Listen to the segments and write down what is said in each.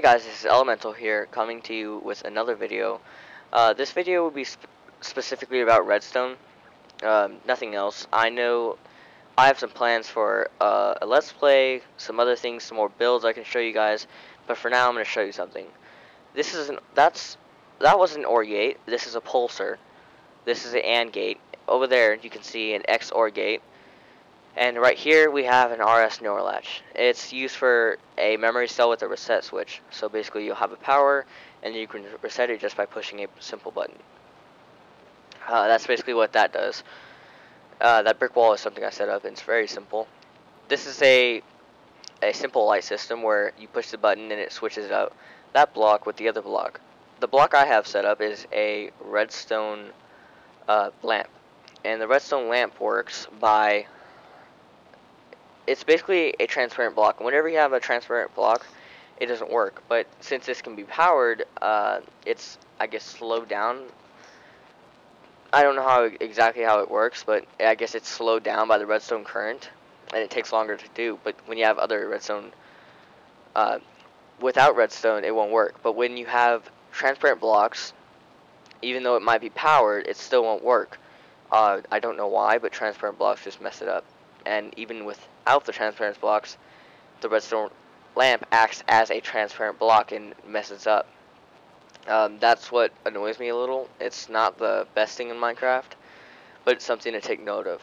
guys, this is Elemental here, coming to you with another video. This video will be specifically about redstone, nothing else. I know I have some plans for a let's play, some other things, some more builds I can show you guys, but for now I'm going to show you something. This is that was an OR gate, this is a pulsar, this is an AND gate. Over there you can see an XOR gate. And right here we have an RS NOR latch. It's used for a memory cell with a reset switch. So basically you'll have a power and you can reset it just by pushing a simple button. That's basically what that does. That brick wall is something I set up and it's very simple. This is a simple light system where you push the button and it switches out that block with the other block. The block I have set up is a redstone lamp. And the redstone lamp works by... It's basically a transparent block. Whenever you have a transparent block, it doesn't work. But since this can be powered, it's, I guess, slowed down. I don't know exactly how it works, but I guess it's slowed down by the redstone current, and it takes longer to do. But when you have other redstone, without redstone, it won't work. But when you have transparent blocks, even though it might be powered, it still won't work. I don't know why, but transparent blocks just mess it up. And even without the transparent blocks, the redstone lamp acts as a transparent block and messes up. That's what annoys me a little. It's not the best thing in Minecraft, but it's something to take note of.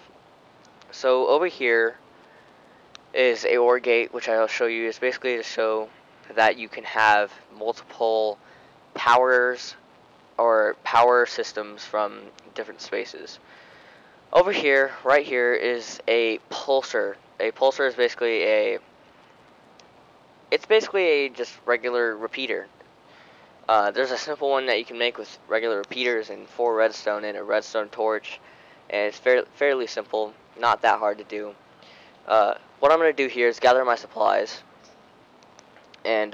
So over here is a OR gate, which I'll show you. It's basically to show that you can have multiple powers or power systems from different spaces. Over here, right here, is a pulsar. A pulsar is basically it's basically a just regular repeater. There's a simple one that you can make with regular repeaters and 4 redstone and a redstone torch, and it's fairly simple, not that hard to do. What I'm going to do here is gather my supplies and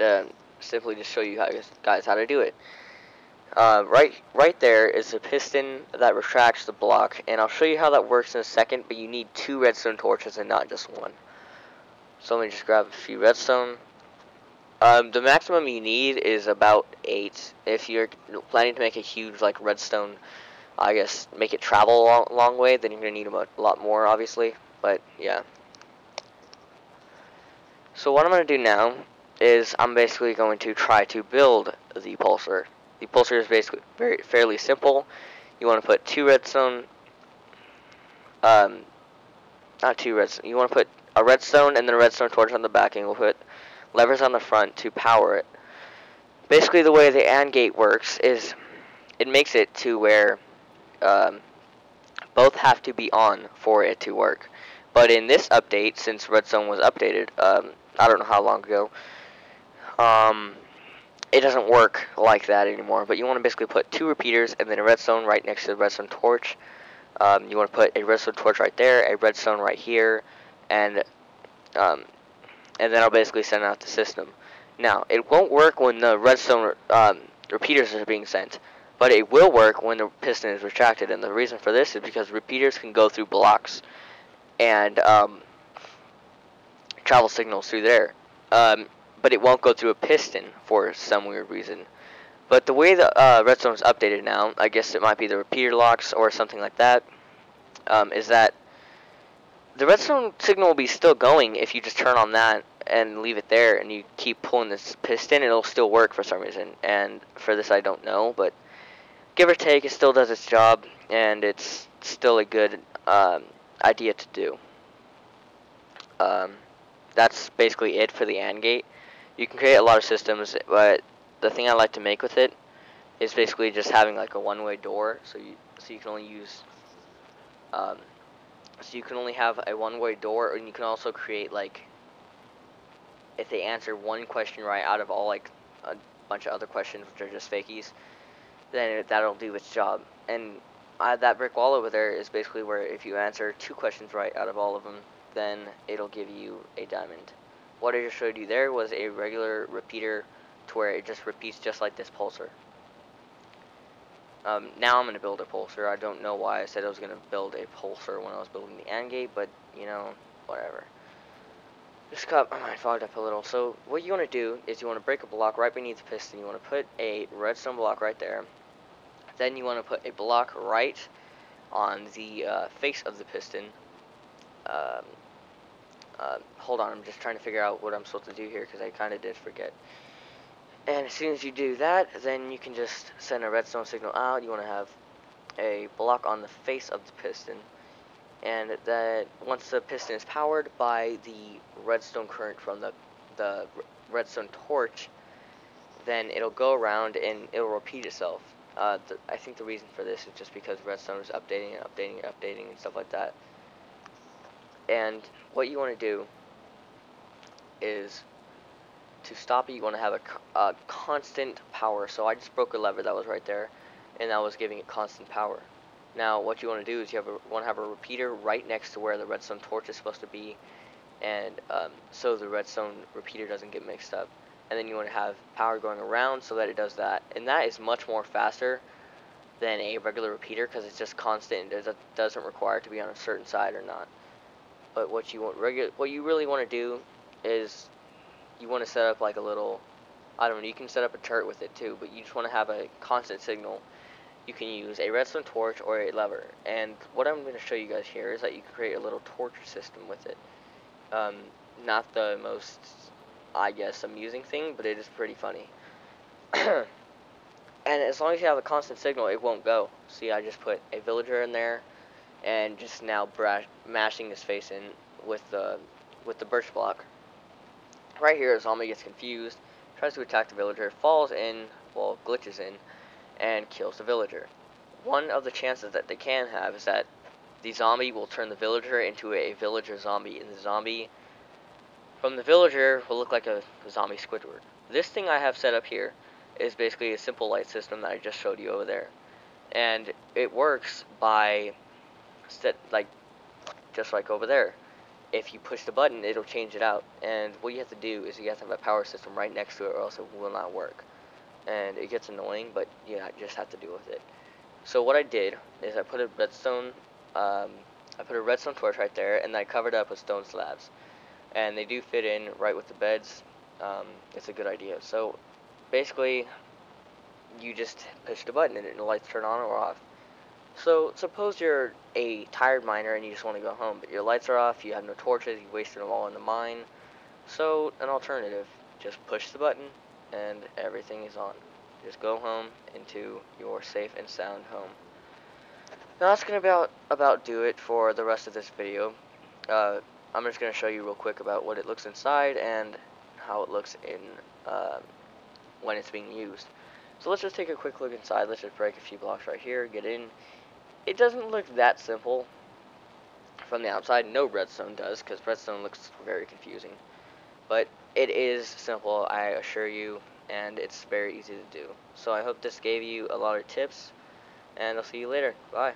simply just show you guys how to do it. Right there is a piston that retracts the block, and I'll show you how that works in a second, but you need 2 redstone torches and not just 1. So let me just grab a few redstone. The maximum you need is about 8. If you're planning to make a huge, like, redstone, I guess, make it travel a long way, then you're going to need a lot more, obviously, but yeah. So what I'm going to do now is I'm basically going to try to build the pulsar. The pulsar is basically fairly simple. You want to put 2 redstone, not 2 redstone. You want to put a redstone and then a redstone torch on the back, and we'll put levers on the front to power it. Basically, the way the AND gate works is it makes it to where both have to be on for it to work. But in this update, since redstone was updated, I don't know how long ago, it doesn't work like that anymore. But you want to basically put 2 repeaters and then a redstone right next to the redstone torch. You want to put a redstone torch right there, a redstone right here, and then I'll basically send out the system. Now, it won't work when the redstone repeaters are being sent, but it will work when the piston is retracted. And the reason for this is because repeaters can go through blocks and travel signals through there. But it won't go through a piston for some weird reason. But the way the redstone is updated now, I guess it might be the repeater locks or something like that, is that the redstone signal will be still going if you just turn on that and leave it there and you keep pulling this piston. It'll still work for some reason, and for this I don't know, but give or take, it still does its job, and it's still a good idea to do. That's basically it for the AND gate. You can create a lot of systems, but the thing I like to make with it is basically just having like a one-way door, so you can only use so you can only have a one-way door, and you can also create, like, if they answer one question right out of all, like, a bunch of other questions which are just fakies, then that'll do its job. And that brick wall over there is basically where if you answer 2 questions right out of all of them, then it'll give you a diamond. What I just showed you there was a regular repeater to where it just repeats just like this pulsar. Now I'm going to build a pulsar. I don't know why I said I was going to build a pulsar when I was building the AND gate, but, you know, whatever. Just got my mind fogged up a little. So what you want to do is you want to break a block right beneath the piston. You want to put a redstone block right there. Then you want to put a block right on the face of the piston. Um, Hold on, I'm just trying to figure out what I'm supposed to do here because I kind of did forget. And as soon as you do that, then you can just send a redstone signal out. You want to have a block on the face of the piston. And that once the piston is powered by the redstone current from the redstone torch, then it'll go around and it'll repeat itself. I think the reason for this is just because redstone is updating and updating and updating and stuff like that. And what you want to do is to stop it, you want to have a constant power. So I just broke a lever that was right there, and that was giving it constant power. Now what you want to do is you want to have a repeater right next to where the redstone torch is supposed to be, and so the redstone repeater doesn't get mixed up. And then you want to have power going around so that it does that, and that is much more faster than a regular repeater because it's just constant. It doesn't require it to be on a certain side or not. But what you really want to do is you want to set up like a little, I don't know, you can set up a turret with it too, but you just want to have a constant signal. You can use a redstone torch or a lever, and what I'm going to show you guys here is that you can create a little torch system with it. Not the most, I guess, amusing thing, but it is pretty funny. And as long as you have a constant signal, it won't go. See, I just put a villager in there, and just now mashing his face in with the birch block. Right here, a zombie gets confused, tries to attack the villager, falls in, well, glitches in, and kills the villager. One of the chances that they can have is that the zombie will turn the villager into a villager zombie, and the zombie from the villager will look like a zombie Squidward. This thing I have set up here is basically a simple light system that I just showed you over there. And it works by, just like over there. If you push the button, it'll change it out. And what you have to do is you have to have a power system right next to it or else it will not work. And it gets annoying, but you just have to deal with it. So what I did is I put a redstone torch right there, and I covered it up with stone slabs. And they do fit in right with the beds. It's a good idea. So basically, you just push the button and the lights turn on or off. So suppose you're a tired miner and you just want to go home, but your lights are off, you have no torches, you wasted them all in the mine. So an alternative, just push the button and everything is on. Just go home into your safe and sound home. Now that's gonna about do it for the rest of this video. I'm just gonna show you real quick about what it looks inside and how it looks in when it's being used. So let's just take a quick look inside. Let's just break a few blocks right here, get in. It doesn't look that simple from the outside. No redstone does, because redstone looks very confusing. But it is simple, I assure you, and it's very easy to do. So I hope this gave you a lot of tips, and I'll see you later. Bye.